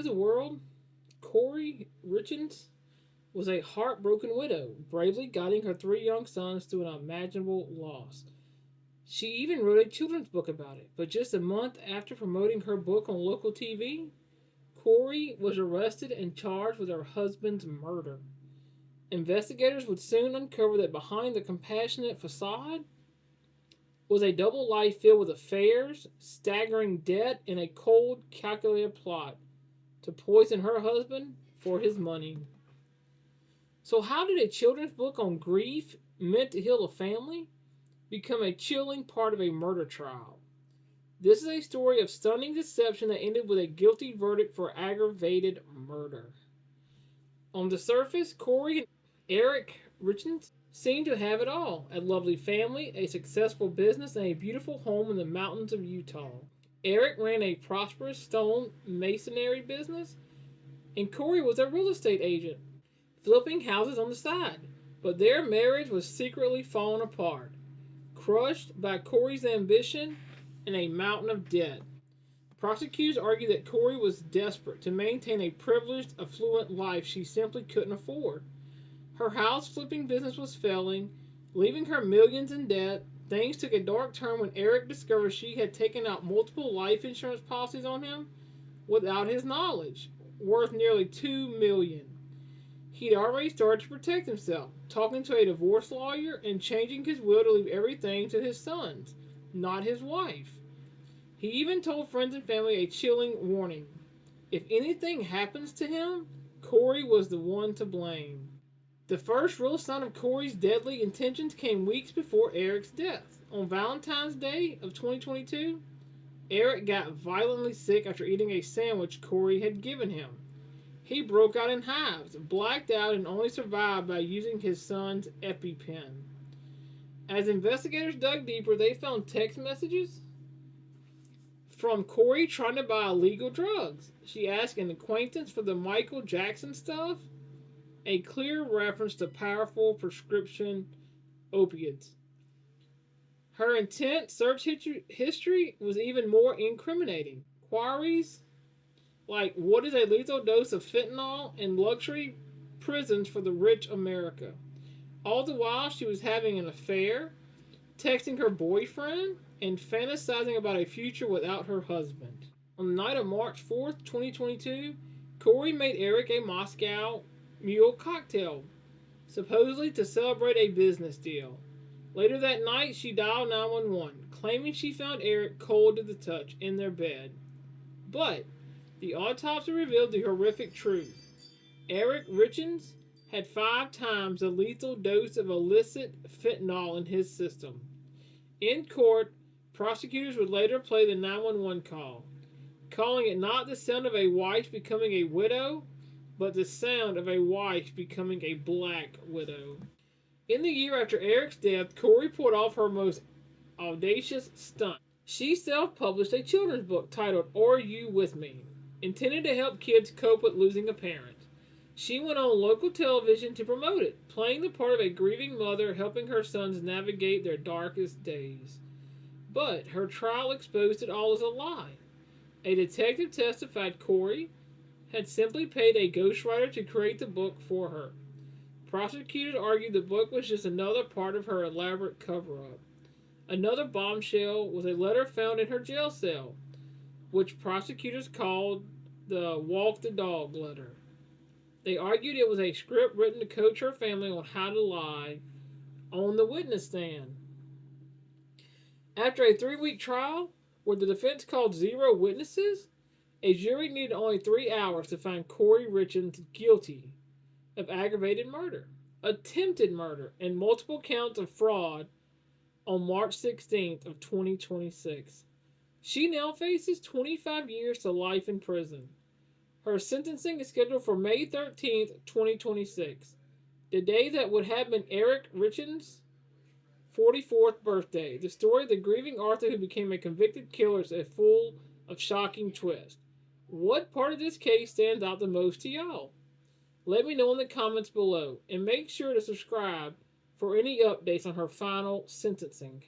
To the world, Corey Richens was a heartbroken widow, bravely guiding her three young sons through an unimaginable loss. She even wrote a children's book about it, but just a month after promoting her book on local TV, Corey was arrested and charged with her husband's murder. Investigators would soon uncover that behind the compassionate facade was a double life filled with affairs, staggering debt, and a cold, calculated plot to poison her husband for his money. So, how did a children's book on grief meant to heal a family become a chilling part of a murder trial? This is a story of stunning deception that ended with a guilty verdict for aggravated murder. On the surface, Corey and Eric Richens seemed to have it all: a lovely family, a successful business, and a beautiful home in the mountains of Utah. Eric ran a prosperous stone masonry business, and Corey was a real estate agent, flipping houses on the side. But their marriage was secretly falling apart, crushed by Corey's ambition and a mountain of debt. Prosecutors argue that Corey was desperate to maintain a privileged, affluent life she simply couldn't afford. Her house flipping business was failing, leaving her millions in debt. Things took a dark turn when Eric discovered she had taken out multiple life insurance policies on him without his knowledge, worth nearly $2 million. He'd already started to protect himself, talking to a divorce lawyer and changing his will to leave everything to his sons, not his wife. He even told friends and family a chilling warning: if anything happens to him, Corey was the one to blame. The first real sign of Corey's deadly intentions came weeks before Eric's death. On Valentine's Day of 2022, Eric got violently sick after eating a sandwich Corey had given him. He broke out in hives, blacked out, and only survived by using his son's EpiPen. As investigators dug deeper, they found text messages from Corey trying to buy illegal drugs. She asked an acquaintance for the Michael Jackson stuff, a clear reference to powerful prescription opiates. Her intense search history was even more incriminating. Queries like, what is a lethal dose of fentanyl in luxury prisons for the rich America? All the while, she was having an affair, texting her boyfriend, and fantasizing about a future without her husband. On the night of March 4th, 2022, Corey made Eric a Moscow Mule cocktail, supposedly to celebrate a business deal. Later that night, she dialed 911, claiming she found Eric cold to the touch in their bed. But the autopsy revealed the horrific truth. Eric Richens had 5 times the lethal dose of illicit fentanyl in his system. In court, prosecutors would later play the 911 call, calling it not the sound of a wife becoming a widow, but the sound of a wife becoming a black widow. In the year after Eric's death, Corey pulled off her most audacious stunt. She self-published a children's book titled Are You With Me?, intended to help kids cope with losing a parent. She went on local television to promote it, playing the part of a grieving mother helping her sons navigate their darkest days. But her trial exposed it all as a lie. A detective testified Corey had simply paid a ghostwriter to create the book for her. Prosecutors argued the book was just another part of her elaborate cover-up. Another bombshell was a letter found in her jail cell, which prosecutors called the walk the dog letter. They argued it was a script written to coach her family on how to lie on the witness stand. After a 3-week trial, where the defense called 0 witnesses, a jury needed only 3 hours to find Corey Richens guilty of aggravated murder, attempted murder, and multiple counts of fraud on March 16th of 2026. She now faces 25 years to life in prison. Her sentencing is scheduled for May 13th, 2026, the day that would have been Eric Richens' 44th birthday. The story of the grieving Arthur who became a convicted killer is full of shocking twists. What part of this case stands out the most to y'all? Let me know in the comments below, and make sure to subscribe for any updates on her final sentencing.